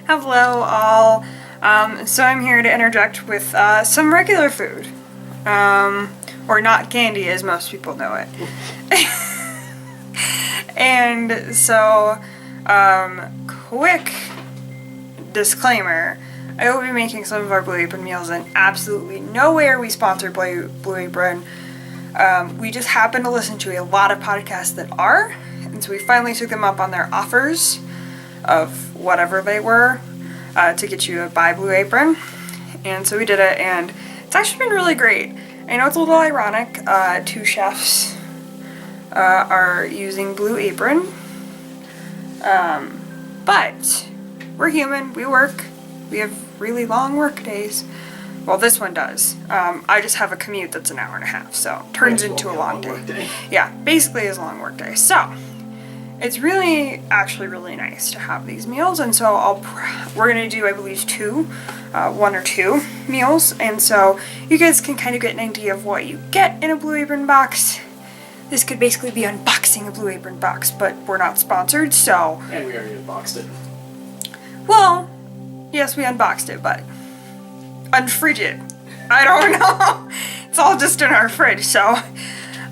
Hello all. So I'm here to interject with some regular food. Or not candy as most people know it. And so, quick disclaimer. I will be making some of our Blue Apron meals, and absolutely nowhere we sponsor Blue Apron. We just happen to listen to a lot of podcasts that are, and so we finally took them up on their offers of whatever they were to get you to buy Blue Apron. And so we did it, and it's actually been really great. I know it's a little ironic, two chefs are using Blue Apron, but we're human, we work, we have really long work days. Well, this one does. I just have a commute that's an hour and a half, so it turns into a long day. Yeah, basically is a long work day. So, it's actually really nice to have these meals, and so we're gonna do, I believe, one or two meals, and so you guys can kind of get an idea of what you get in a Blue Apron box. This could basically be unboxing a Blue Apron box, but we're not sponsored, so. And we already unboxed it. Well, yes, we unboxed it, but unfridged. I don't know. It's all just in our fridge, so.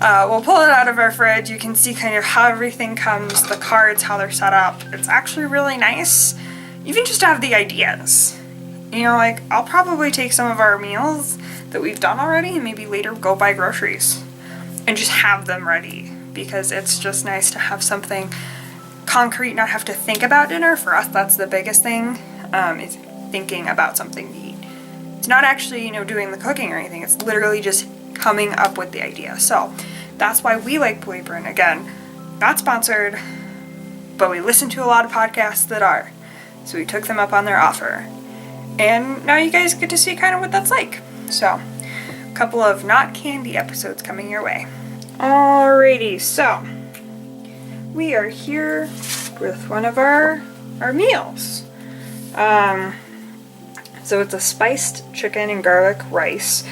We'll pull it out of our fridge. You can see kind of how everything comes, the cards, how they're set up. It's actually really nice, even just to have the ideas. You know, like, I'll probably take some of our meals that we've done already and maybe later go buy groceries and just have them ready, because it's just nice to have something concrete, not have to think about dinner. For us, that's the biggest thing, is thinking about something to eat. It's not actually, doing the cooking or anything. It's literally just coming up with the idea. So that's why we like Blue Apron. Again, not sponsored, but we listen to a lot of podcasts that are. So we took them up on their offer. And now you guys get to see kind of what that's like. So, a couple of not candy episodes coming your way. Alrighty, so we are here with one of our meals. So it's a spiced chicken and garlic rice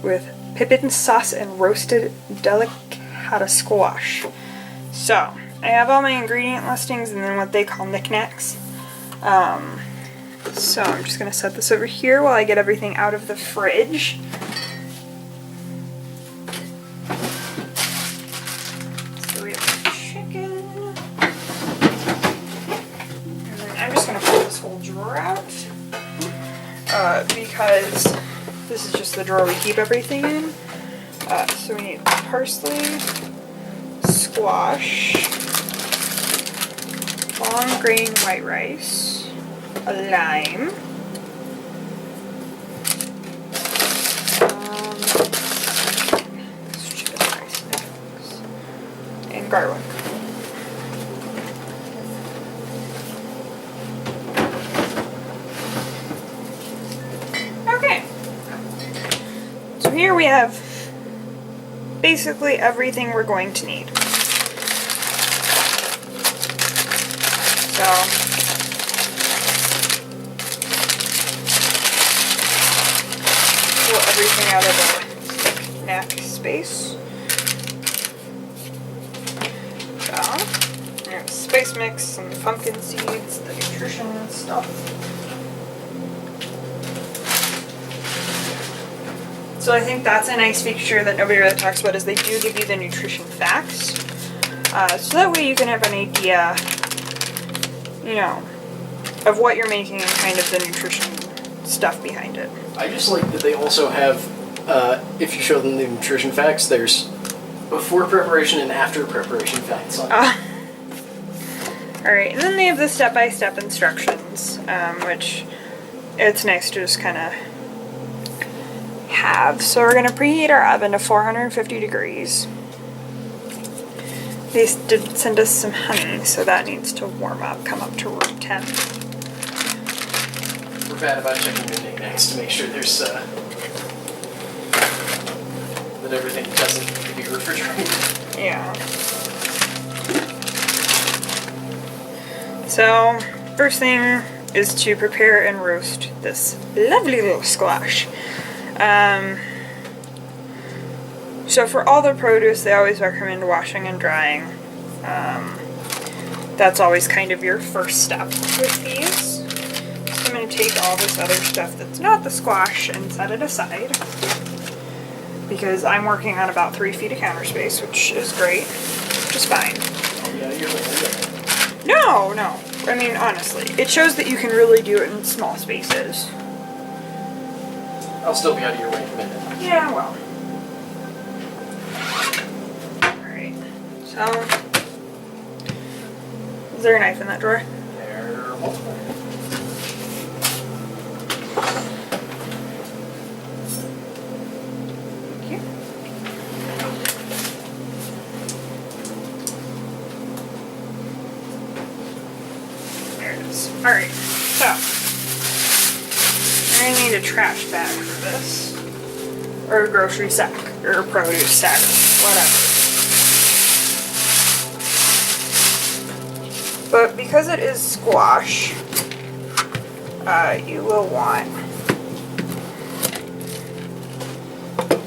with pippin sauce and roasted delicata squash. So, I have all my ingredient listings and then what they call knickknacks. So I'm just going to set this over here while I get everything out of the fridge. So we have the chicken. And then I'm just going to pull this whole drawer out. Because this is just the drawer we keep everything in. So we need parsley, squash, long grain white rice, a lime, chicken rice mix, and garlic. Okay. So here we have basically everything we're going to need. So, pull everything out of the knack space. So, there's spice mix, some pumpkin seeds, the nutrition stuff. So I think that's a nice feature that nobody really talks about, is they do give you the nutrition facts. So that way you can have an idea, of what you're making and kind of the nutrition stuff behind it. I just like that they also have, if you show them the nutrition facts, there's before preparation and after preparation facts on it. Alright, and then they have the step-by-step instructions, which it's nice to just kind of have. So we're going to preheat our oven to 450 degrees. They did send us some honey, so that needs to warm up, come up to room temp. We're bad about checking your knickknacks to make sure there's, that everything doesn't need to be refrigerated. Yeah. So, first thing is to prepare and roast this lovely little squash. So for all the produce, they always recommend washing and drying. That's always kind of your first step with these. I'm going to take all this other stuff that's not the squash and set it aside. Because I'm working on about 3 feet of counter space, which is great. Which is fine. Oh, yeah, you're right. No, no. I mean, honestly, it shows that you can really do it in small spaces. I'll still be out of your way in a minute. Yeah, well. Alright. So, is there a knife in that drawer? There are multiple. Thank you. There it is. Alright, so I need a trash bag for this. Or a grocery sack. Or a produce sack. Whatever. But because it is squash, you will want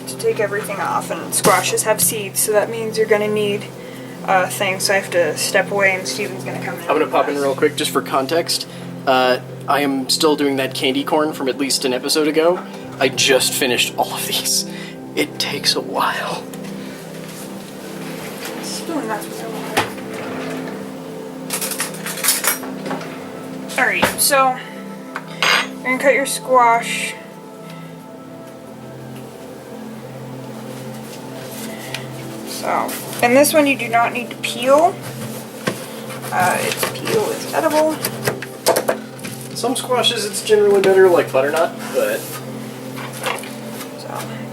to take everything off. And squashes have seeds, so that means you're going to need things. So I have to step away and Steven's going to come in. I'm going to pop in real quick just for context. I am still doing that candy corn from at least an episode ago. I just finished all of these. It takes a while. Spoon, that's what I want. Alright, so you're going to cut your squash. So, and this one you do not need to peel. Its peel is edible. Some squashes it's generally better, like butternut, but... So,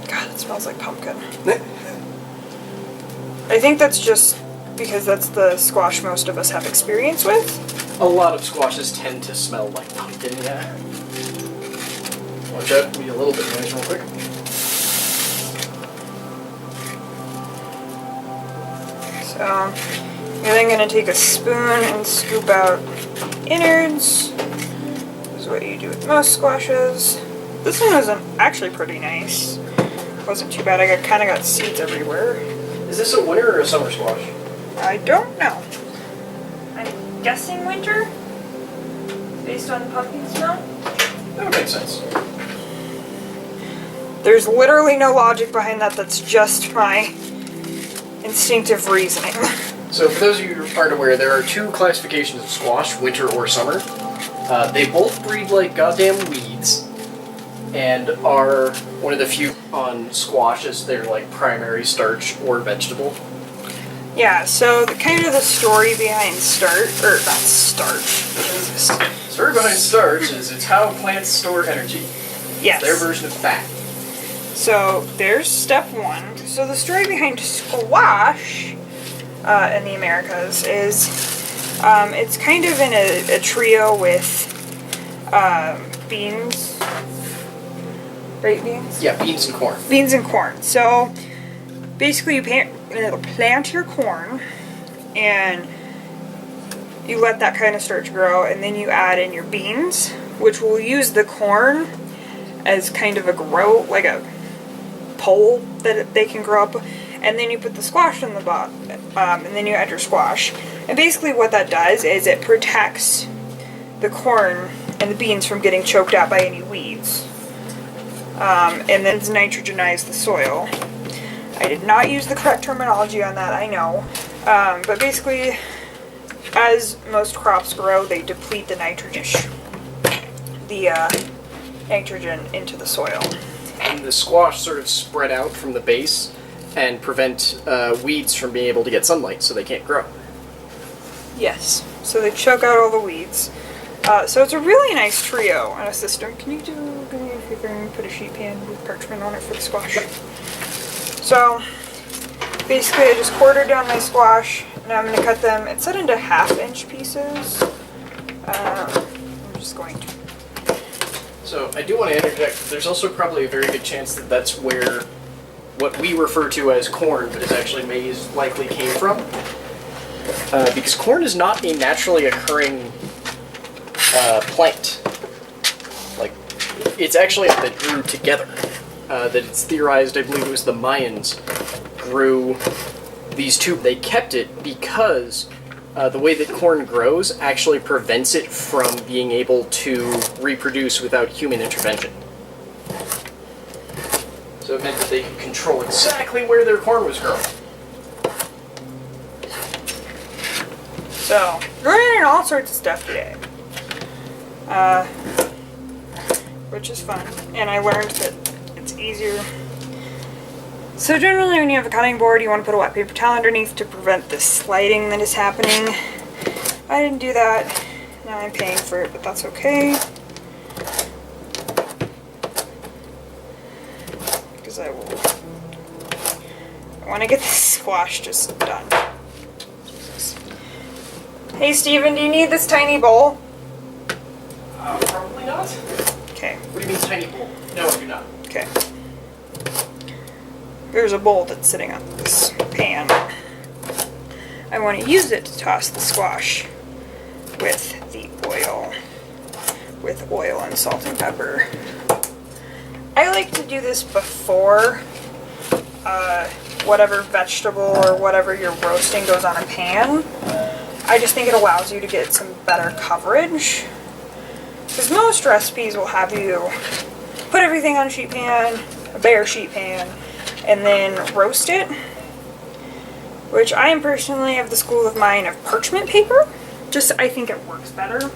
God, it smells like pumpkin. I think that's just because that's the squash most of us have experience with. A lot of squashes tend to smell like pumpkin, yeah. Watch out, be a little bit noise real quick. So, you're then going to take a spoon and scoop out innards. This is what you do with most squashes. This one was actually pretty nice. Wasn't too bad. I kind of got seeds everywhere. Is this a winter or a summer squash? I don't know. I'm guessing winter, based on the pumpkin smell. That would make sense. There's literally no logic behind that. That's just my instinctive reasoning. So for those of you who aren't aware, there are 2 classifications of squash, winter or summer. They both breed like goddamn weeds, and are one of the few on squash as their like primary starch or vegetable. Yeah, so kind of the story behind Story behind starch is it's how plants store energy. Yes. It's their version of fat. So there's step 1. So the story behind squash in the Americas is it's kind of in a trio with beans. Right, beans? Yeah, beans and corn. Beans and corn. So basically you plant your corn and you let that kind of start to grow, and then you add in your beans, which will use the corn as kind of a like a pole that they can grow up, and then you put the squash in the bottom, and then you add your squash. And basically what that does is it protects the corn and the beans from getting choked out by any weeds. And then nitrogenize the soil. I did not use the correct terminology on that, I know. But basically, as most crops grow, they deplete the nitrogen into the soil. And the squash sort of spread out from the base and prevent weeds from being able to get sunlight, so they can't grow. Yes, so they choke out all the weeds. So it's a really nice trio on a system. Can you do me a favor and put a sheet pan with parchment on it for the squash? So basically I just quartered down my squash. Now I'm going to cut them, it's set into 1/2-inch pieces. I'm just going to. So I do want to interject, there's also probably a very good chance that that's where what we refer to as corn, but is actually maize, likely came from. Because corn is not a naturally occurring plant. Like, it's actually that grew together. That it's theorized, I believe it was the Mayans, grew these two. They kept it because the way that corn grows actually prevents it from being able to reproduce without human intervention. So it meant that they could control exactly where their corn was growing. So, we're learning all sorts of stuff today. Which is fun. And I learned that it's easier. So generally when you have a cutting board, you want to put a wet paper towel underneath to prevent the sliding that is happening. I didn't do that. Now I'm paying for it, but that's okay. Because I want to get this squash just done. Hey Steven, do you need this tiny bowl? Probably not. Okay. What do you mean tiny bowl? No, I do not. Okay. There's a bowl that's sitting on this pan. I want to use it to toss the squash with the oil. With oil and salt and pepper. I like to do this before whatever vegetable or whatever you're roasting goes on a pan. I just think it allows you to get some better coverage. Because most recipes will have you put everything on a sheet pan, a bare sheet pan, and then roast it. Which I am personally of the school of mind of parchment paper. Just, I think it works better.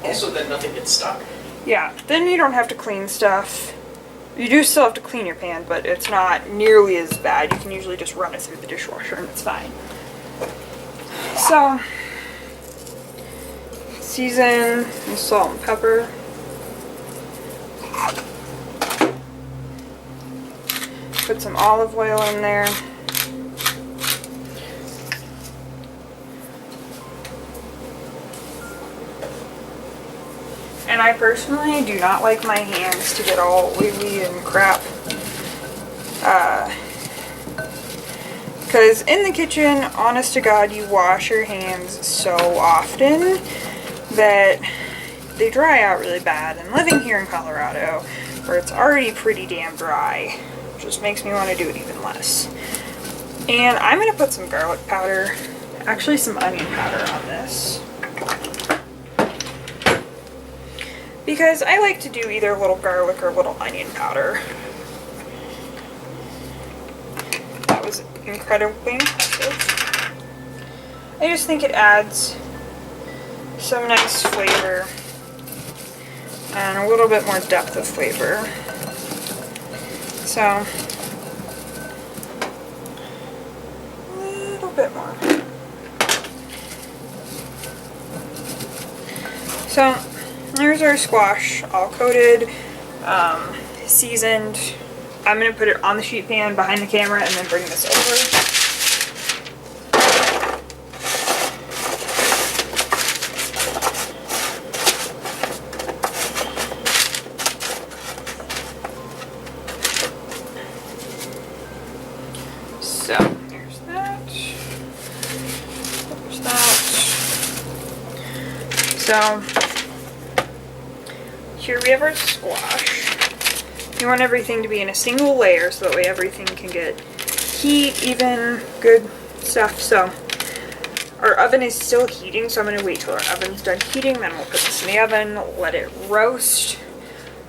Also, then nothing gets stuck. Yeah, then you don't have to clean stuff. You do still have to clean your pan, but it's not nearly as bad. You can usually just run it through the dishwasher and it's fine. So, season with salt and pepper. Put some olive oil in there. And I personally do not like my hands to get all oily and crap. Because in the kitchen, honest to God, you wash your hands so often that they dry out really bad. And living here in Colorado, where it's already pretty damn dry, just makes me want to do it even less. And I'm going to put some garlic powder, actually some onion powder on this. Because I like to do either a little garlic or a little onion powder. That was incredibly impressive. I just think it adds some nice flavor and a little bit more depth of flavor. So, a little bit more. So, there's our squash, all coated, seasoned. I'm going to put it on the sheet pan behind the camera and then bring this over. So, there's that. There's that. So, here we have our squash. You want everything to be in a single layer so that way everything can get heat, even good stuff. So our oven is still heating, so I'm going to wait till our oven's done heating, then we'll put this in the oven, let it roast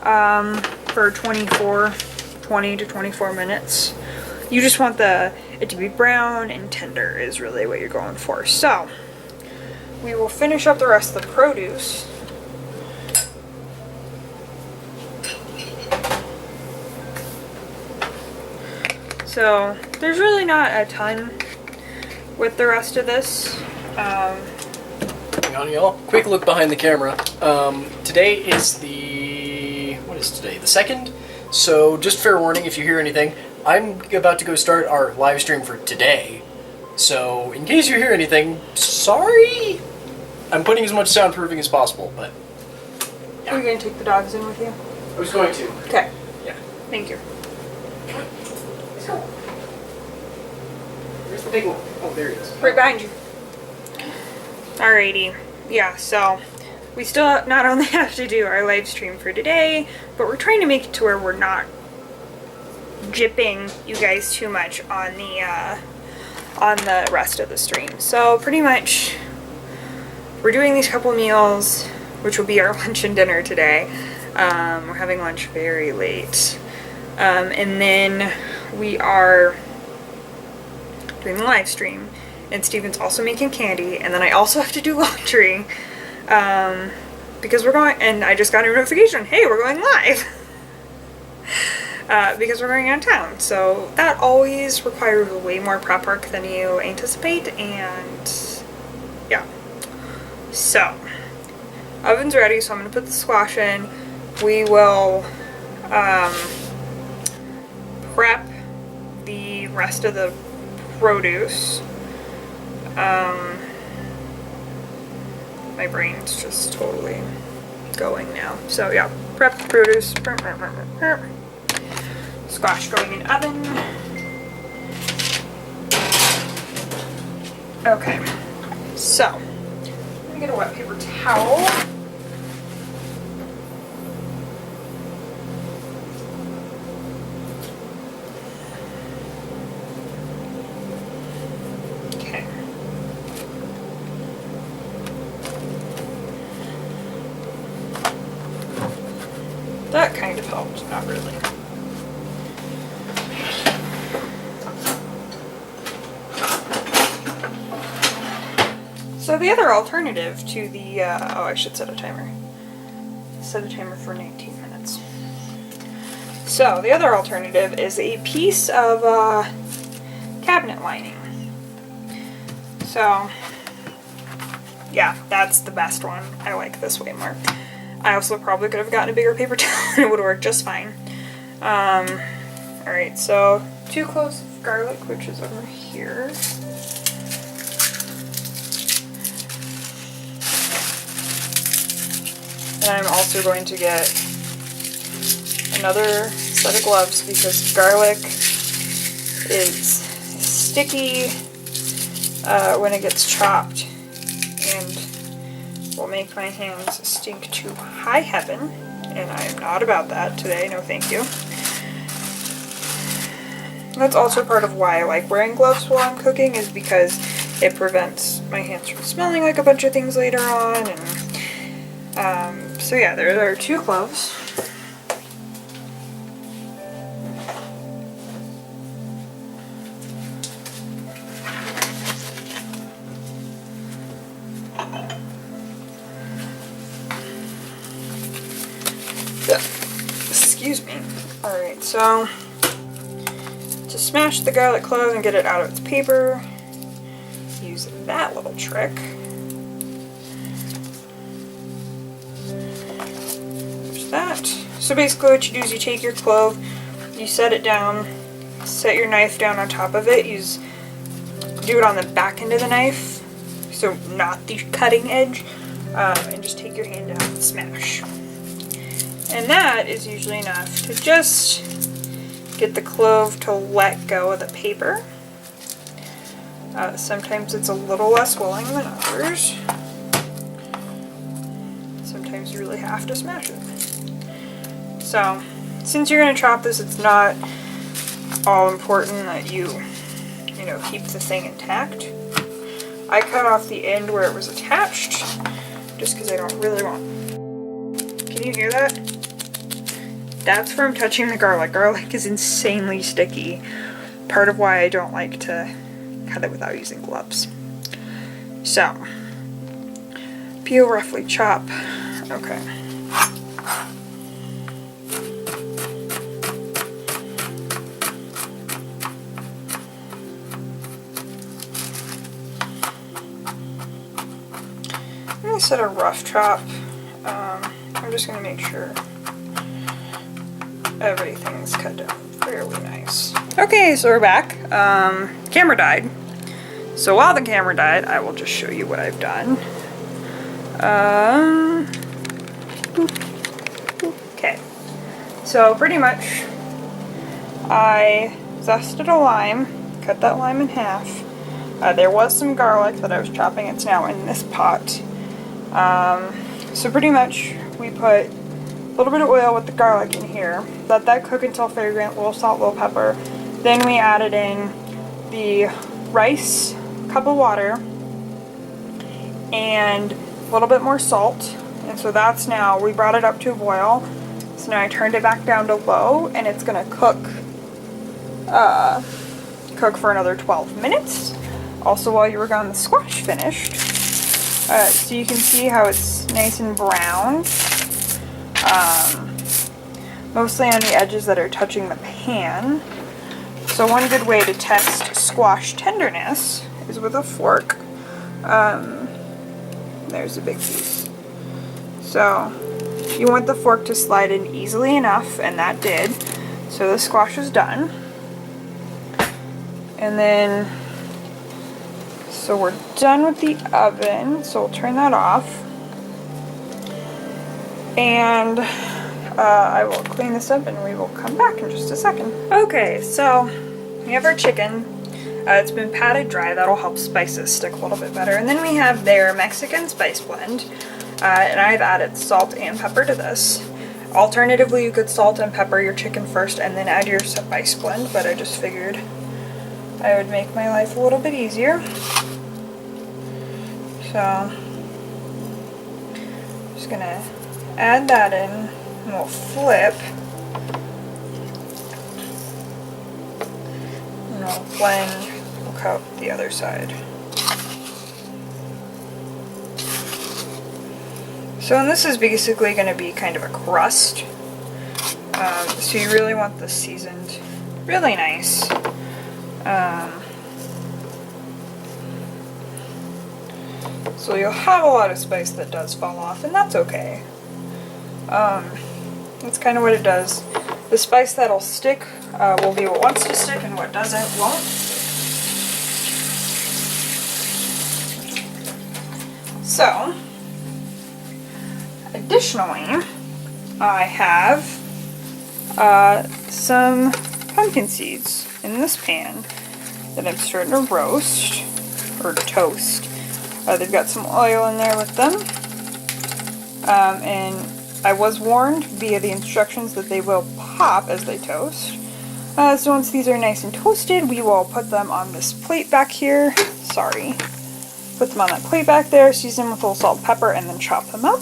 for 20 to 24 minutes. You just want it to be brown and tender is really what you're going for. So we will finish up the rest of the produce. So there's really not a ton with the rest of this. Hang on, y'all. Quick look behind the camera. Today is what is today? The 2nd? So just fair warning if you hear anything. I'm about to go start our live stream for today. So in case you hear anything, sorry. I'm putting as much soundproofing as possible, but yeah. Are you going to take the dogs in with you? I was going to. Okay. Yeah. Thank you. Let's go. Where's the big one? Oh, there he is. Right behind you. Alrighty. Yeah, so we still not only have to do our live stream for today, but we're trying to make it to where we're not gypping you guys too much on on the rest of the stream. So pretty much we're doing these couple meals, which will be our lunch and dinner today. We're having lunch very late. And then we are doing the live stream, and Steven's also making candy, and then I also have to do laundry, because we're going, and I just got a notification, hey, we're going live, because we're going out of town, so that always requires way more prep work than you anticipate, and yeah. So, oven's ready, so I'm going to put the squash in. We will prep the rest of the produce. My brain's just totally going now. So yeah, prep the produce. Squash going in oven. Okay, so I'm gonna get a wet paper towel. That kind of helped, not really. So the other alternative to the, oh, I should set a timer. Set a timer for 19 minutes. So the other alternative is a piece of cabinet lining. So yeah, that's the best one. I like this way more. I also probably could have gotten a bigger paper towel and it would work just fine. Alright, so 2 cloves of garlic, which is over here. And I'm also going to get another set of gloves because garlic is sticky when it gets chopped and will make my hands stink to high heaven, and I'm not about that today, no thank you. That's also part of why I like wearing gloves while I'm cooking, is because it prevents my hands from smelling like a bunch of things later on, and so yeah, there are 2 cloves. Excuse me. Alright, so to smash the garlic clove and get it out of its paper, use that little trick. There's that. So basically what you do is you take your clove, you set it down, set your knife down on top of it, do it on the back end of the knife, so not the cutting edge, and just take your hand down and smash. And that is usually enough to just get the clove to let go of the paper. Sometimes it's a little less willing than others. Sometimes you really have to smash it. So, since you're going to chop this, it's not all important that you keep the thing intact. I cut off the end where it was attached, just because I don't really want. Can you hear that? That's from touching the garlic. Garlic is insanely sticky. Part of why I don't like to cut it without using gloves. So, peel, roughly chop. Okay. I'm going to set a rough chop. I'm just going to make sure everything's cut down fairly nice. Okay, so we're back. Camera died. So while the camera died, I will just show you what I've done. Okay. So pretty much, I zested a lime, cut that lime in half. There was some garlic that I was chopping. It's now in this pot. So pretty much, we put a little bit of oil with the garlic in here. Let that cook until fragrant, little salt, little pepper. Then we added in the rice, cup of water, and a little bit more salt. And so that's now, we brought it up to a boil. So now I turned it back down to low, and it's gonna cook for another 12 minutes. Also, while you were gone, the squash finished. So you can see how it's nice and brown. Mostly on the edges that are touching the pan. So one good way to test squash tenderness is with a fork. There's a big piece. So you want the fork to slide in easily enough, and that did. So the squash is done. And then, so we're done with the oven, so we'll turn that off. And I will clean this up and we will come back in just a second. Okay, so we have our chicken. It's been patted dry. That'll help spices stick a little bit better. And then we have their Mexican spice blend. And I've added salt and pepper to this. Alternatively, you could salt and pepper your chicken first and then add your spice blend, but I just figured I would make my life a little bit easier. So, just gonna add that in, and we'll flip. And we'll blend, we'll coat the other side. So, and this is basically going to be kind of a crust. So you really want this seasoned really nice. So you'll have a lot of spice that does fall off, and that's okay. That's kind of what it does. The spice that'll stick will be what wants to stick, and what doesn't won't. So, additionally, I have some pumpkin seeds in this pan that I'm starting to roast, or toast. They've got some oil in there with them. And I was warned via the instructions that they will pop as they toast. So once these are nice and toasted, we will put them on this plate back here. Sorry. Put them on that plate back there, season with a little salt and pepper, and then chop them up.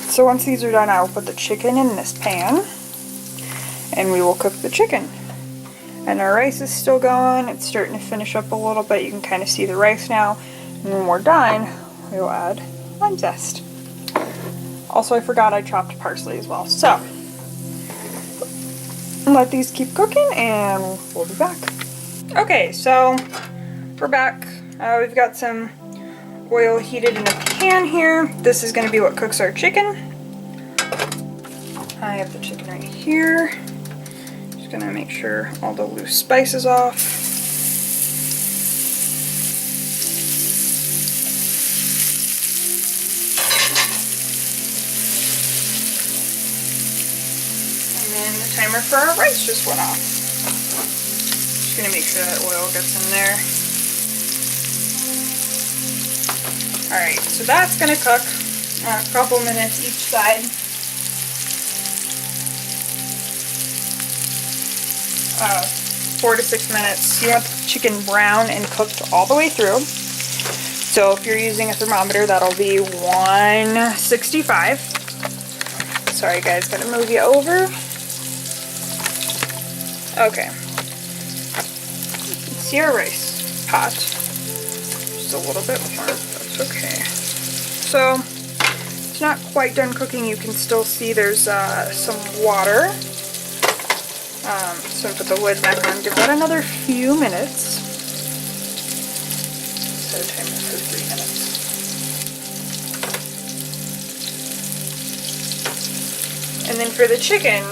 So once these are done, I will put the chicken in this pan, and we will cook the chicken. And our rice is still going. It's starting to finish up a little bit. You can kind of see the rice now. And when we're done, we will add lime zest. Also, I forgot I chopped parsley as well. So, let these keep cooking and we'll be back. Okay, so we're back. We've got some oil heated in a pan here. This is going to be what cooks our chicken. I have the chicken right here. Just going to make sure all the loose spice is off. The timer for our rice just went off. Just gonna make sure that oil gets in there. Alright, so that's gonna cook a couple minutes each side. 4 to 6 minutes. You want the chicken brown and cooked all the way through. So if you're using a thermometer, that'll be 165. Sorry guys, gotta move you over. Okay. See our rice pot. Just a little bit more, that's okay. So, it's not quite done cooking. You can still see there's some water. So put the lid back on. Give that another few minutes. Set a timer for 3 minutes. And then for the chicken,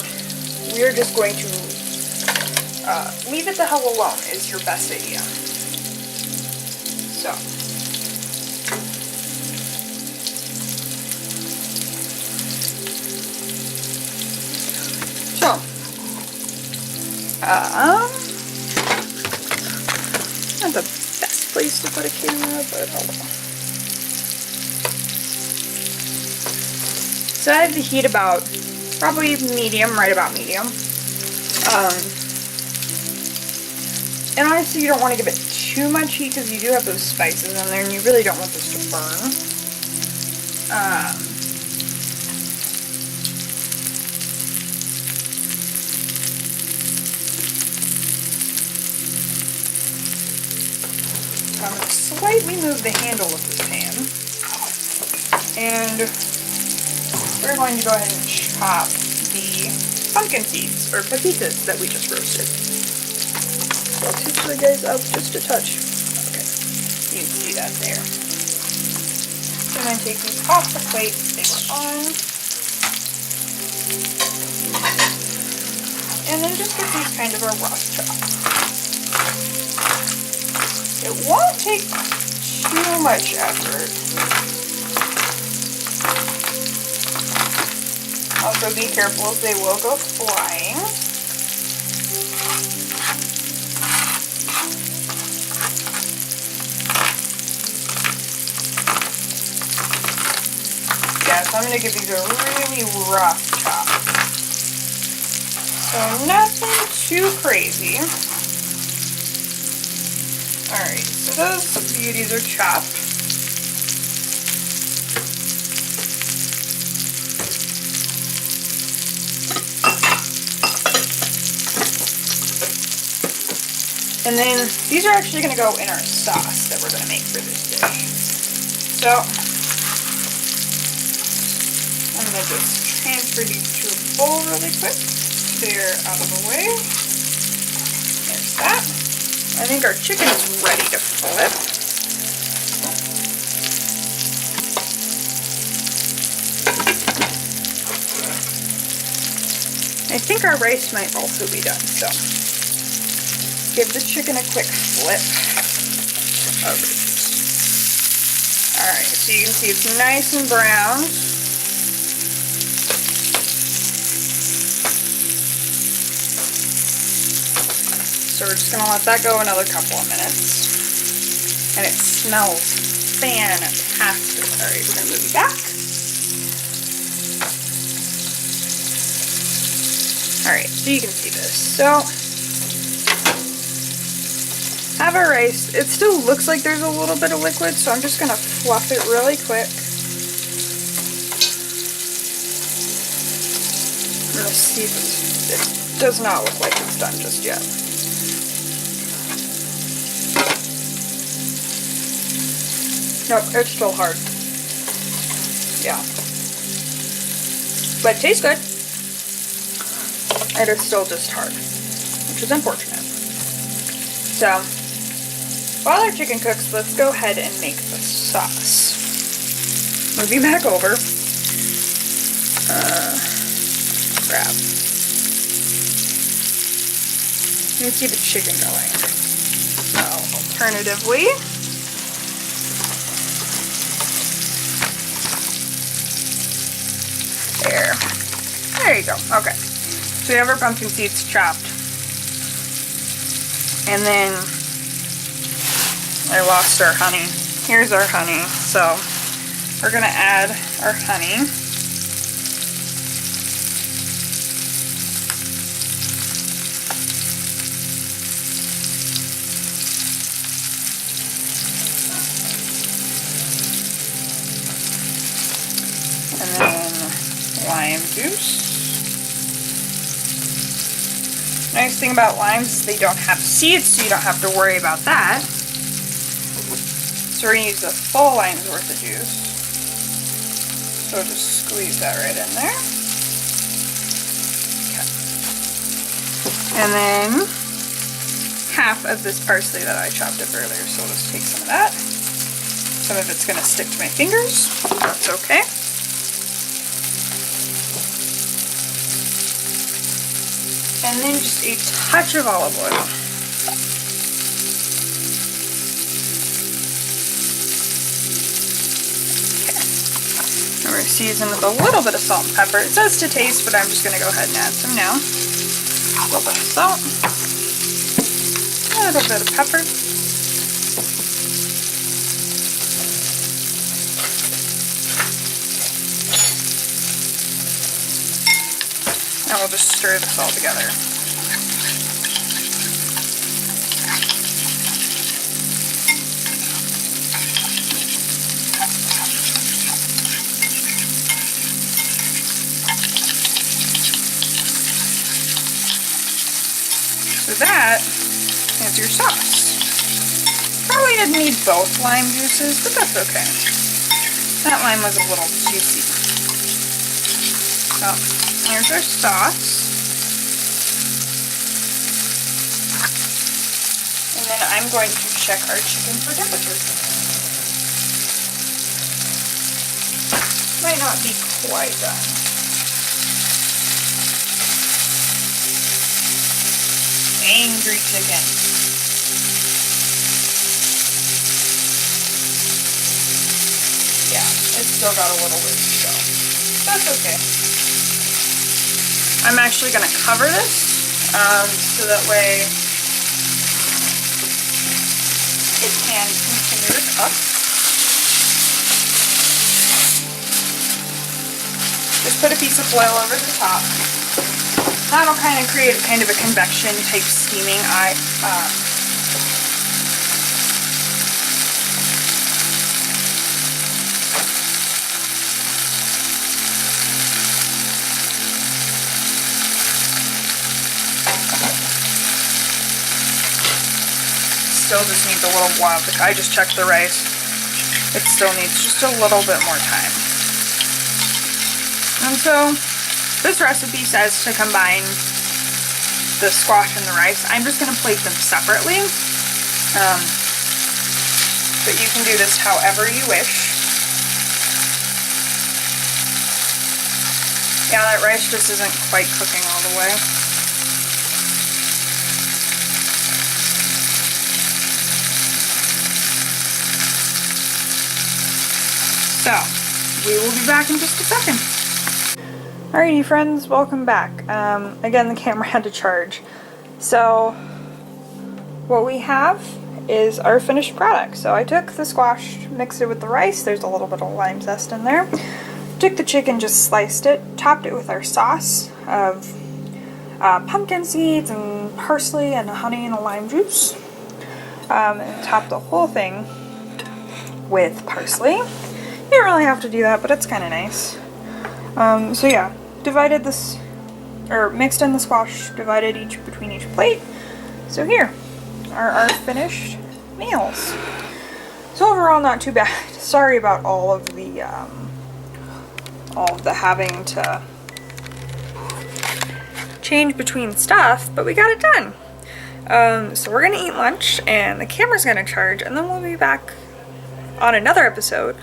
we're just going to leave it the hell alone is your best idea. So. Not the best place to put a camera, but oh well. So I have the heat about, probably medium, right about medium. And honestly, you don't want to give it too much heat because you do have those spices in there and you really don't want this to burn. I'm going to slightly move the handle of this pan. And we're going to go ahead and chop the pumpkin seeds, or pepitas, that we just roasted. So I'll take you guys up just a touch. Okay, you can see that there. So I'm going to take these off the plate they were on. And then just give these kind of a rough chop. It won't take too much effort. Also be careful as they will go flying. Yeah, so I'm going to give these a really rough chop. So nothing too crazy. Alright, so those beauties are chopped. And then these are actually going to go in our sauce that we're going to make for this dish. So I'm going to just transfer these to a bowl really quick. They're out of the way. There's that. I think our chicken is ready to flip. I think our rice might also be done, so give the chicken a quick flip. Alright, so you can see it's nice and brown. So we're just going to let that go another couple of minutes. And it smells fantastic. Alright, we're going to move you back. Alright, so you can see this. So, have our rice. It still looks like there's a little bit of liquid, so I'm just going to fluff it really quick. I'm going to see if it does not look like it's done just yet. Nope, it's still hard. Yeah. But it tastes good. It is still just hard, which is unfortunate. So, while our chicken cooks, let's go ahead and make the sauce. Move you back over. Grab. Let me keep the chicken going. So, alternatively, there you go. Okay. So we have our pumpkin seeds chopped. And then I lost our honey. Here's our honey. So we're going to add our honey. And then lime juice. Nice thing about limes is they don't have seeds, so you don't have to worry about that. So we're going to use a full lime's worth of juice. So just squeeze that right in there. Okay. And then half of this parsley that I chopped up earlier, so we'll just take some of that. Some of it's going to stick to my fingers. That's okay. And then just a touch of olive oil. Okay. And we're seasoning with a little bit of salt and pepper. It says to taste, but I'm just going to go ahead and add some now. A little bit of salt. A little bit of pepper. And we'll just stir this all together. that is your sauce. Probably didn't need both lime juices, but that's okay. That lime was a little juicy. So, here's our sauce. And then I'm going to check our chicken for temperature. Might not be quite done. Angry chicken. Yeah, it's still got a little ways to go. That's okay. I'm actually going to cover this so that way it can continue to cook. Just put a piece of foil over the top. That'll kind of create kind of a convection type steaming still just needs a little while. I just checked the rice. It still needs just a little bit more time. And so this recipe says to combine the squash and the rice. I'm just going to plate them separately. But you can do this however you wish. Yeah, that rice just isn't quite cooking all the way. So, we will be back in just a second. Alrighty friends, welcome back. Again, the camera had to charge. So, what we have is our finished product. So I took the squash, mixed it with the rice, there's a little bit of lime zest in there. Took the chicken, just sliced it, topped it with our sauce of pumpkin seeds and parsley and honey and a lime juice. And topped the whole thing with parsley. You don't really have to do that, but it's kind of nice. So yeah, divided this, or mixed in the squash, divided between each plate. So here are our finished meals. So overall, not too bad. Sorry about all of the having to change between stuff, but we got it done. So we're gonna eat lunch, and the camera's gonna charge, and then we'll be back on another episode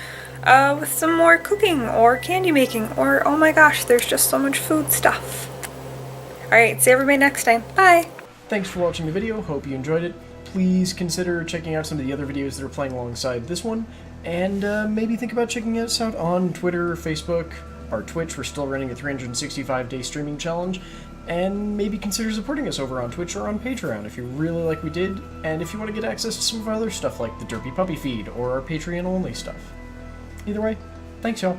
with some more cooking or candy making, or oh my gosh, there's just so much food stuff. Alright, see everybody next time. Bye! Thanks for watching the video, hope you enjoyed it. Please consider checking out some of the other videos that are playing alongside this one, and maybe think about checking us out on Twitter, Facebook, or Twitch. We're still running a 365-day streaming challenge, and maybe consider supporting us over on Twitch or on Patreon if you really like we did, and if you want to get access to some of our other stuff like the Derpy Puppy feed or our Patreon-only stuff. Either way, thanks y'all.